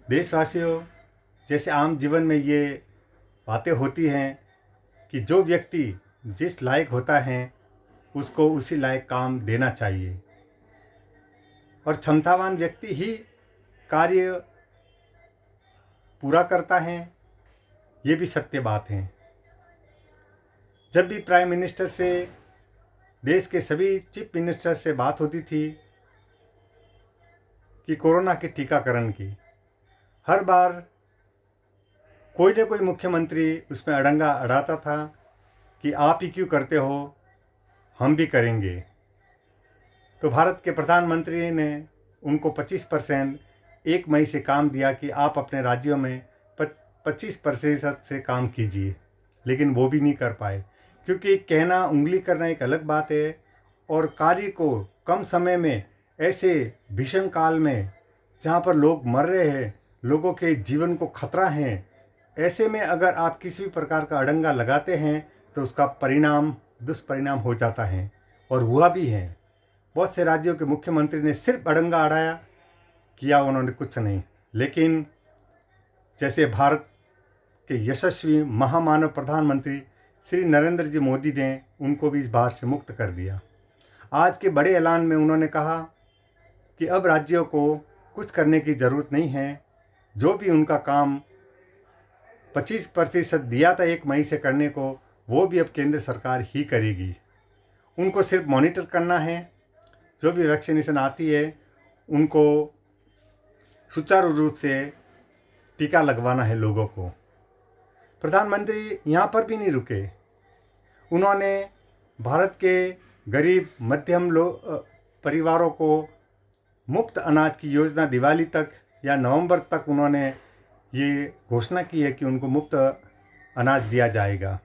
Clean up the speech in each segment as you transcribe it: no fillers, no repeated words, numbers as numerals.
देशवासियों, जैसे आम जीवन में ये बातें होती हैं कि जो व्यक्ति जिस लायक होता है उसको उसी लायक काम देना चाहिए और क्षमतावान व्यक्ति ही कार्य पूरा करता है, ये भी सत्य बात है। जब भी प्राइम मिनिस्टर से, देश के सभी चीफ मिनिस्टर से बात होती थी कि कोरोना के टीकाकरण की, हर बार कोई ना कोई मुख्यमंत्री उसमें अड़ंगा अड़ाता था कि आप ही क्यों करते हो, हम भी करेंगे। तो भारत के प्रधानमंत्री ने उनको 25% 1 मई से काम दिया कि आप अपने राज्यों में 25% से काम कीजिए, लेकिन वो भी नहीं कर पाए, क्योंकि कहना उंगली करना एक अलग बात है और कार्य को कम समय में, ऐसे भीषण काल में जहाँ पर लोग मर रहे हैं, लोगों के जीवन को खतरा है, ऐसे में अगर आप किसी भी प्रकार का अड़ंगा लगाते हैं तो उसका परिणाम दुष्परिणाम हो जाता है, और हुआ भी है। बहुत से राज्यों के मुख्यमंत्री ने सिर्फ अड़ंगा अड़ाया, किया उन्होंने कुछ नहीं। लेकिन जैसे भारत के यशस्वी महामानव प्रधानमंत्री श्री नरेंद्र जी मोदी ने उनको भी इस भार से मुक्त कर दिया। आज के बड़े ऐलान में उन्होंने कहा कि अब राज्यों को कुछ करने की ज़रूरत नहीं है, जो भी उनका काम 25% दिया था 1 मई से करने को, वो भी अब केंद्र सरकार ही करेगी। उनको सिर्फ मॉनिटर करना है, जो भी वैक्सीनेशन आती है उनको सुचारू रूप से टीका लगवाना है लोगों को। प्रधानमंत्री यहाँ पर भी नहीं रुके, उन्होंने भारत के गरीब मध्यम परिवारों को मुफ्त अनाज की योजना दिवाली तक या नवंबर तक उन्होंने ये घोषणा की है कि उनको मुफ्त अनाज दिया जाएगा।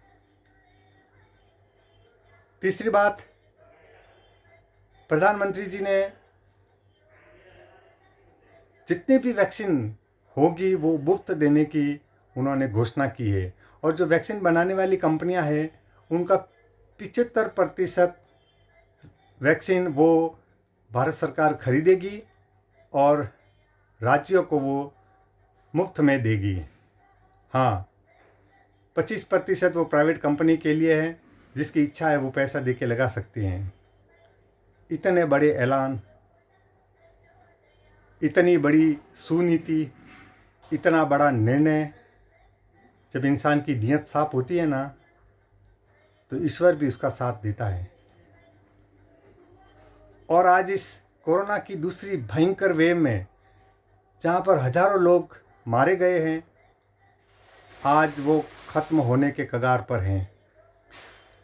तीसरी बात, प्रधानमंत्री जी ने जितनी भी वैक्सीन होगी वो मुफ्त देने की उन्होंने घोषणा की है, और जो वैक्सीन बनाने वाली कंपनियां हैं उनका 75% वैक्सीन वो भारत सरकार खरीदेगी और राज्यों को वो मुफ्त में देगी। हाँ, 25% वो प्राइवेट कंपनी के लिए है, जिसकी इच्छा है वो पैसा दे के लगा सकती हैं। इतने बड़े ऐलान, इतनी बड़ी सुनीति, इतना बड़ा निर्णय, जब इंसान की नीयत साफ होती है ना, तो ईश्वर भी उसका साथ देता है। और आज इस कोरोना की दूसरी भयंकर वेव में, जहाँ पर हजारों लोग मारे गए हैं, आज वो खत्म होने के कगार पर हैं।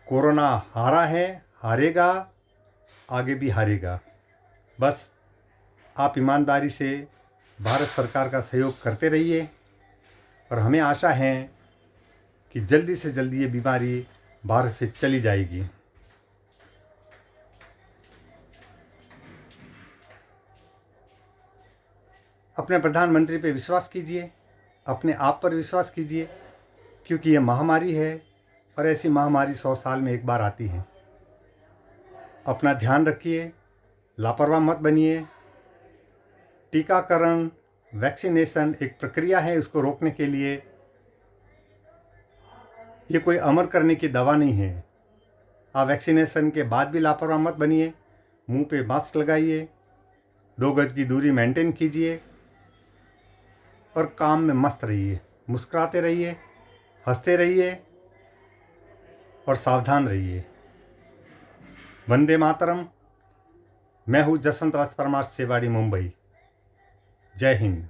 कोरोना हारा है, हारेगा, आगे भी हारेगा। बस आप ईमानदारी से भारत सरकार का सहयोग करते रहिए, और हमें आशा है कि जल्दी से जल्दी ये बीमारी भारत से चली जाएगी। अपने प्रधानमंत्री पे विश्वास कीजिए, अपने आप पर विश्वास कीजिए, क्योंकि ये महामारी है और ऐसी महामारी 100 साल में एक बार आती है। अपना ध्यान रखिए, लापरवाह मत बनिए। टीकाकरण, वैक्सीनेशन एक प्रक्रिया है, उसको रोकने के लिए ये कोई अमर करने की दवा नहीं है। आप वैक्सीनेशन के बाद भी लापरवाह मत बनिए। मुंह पे मास्क लगाइए, 2 गज की दूरी मेंटेन कीजिए और काम में मस्त रहिए, मुस्कुराते रहिए, हंसते रहिए और सावधान रहिए। वंदे मातरम। मैं हूँ जसवंत राज परमार, सेवाड़ी, मुंबई। जय हिंद।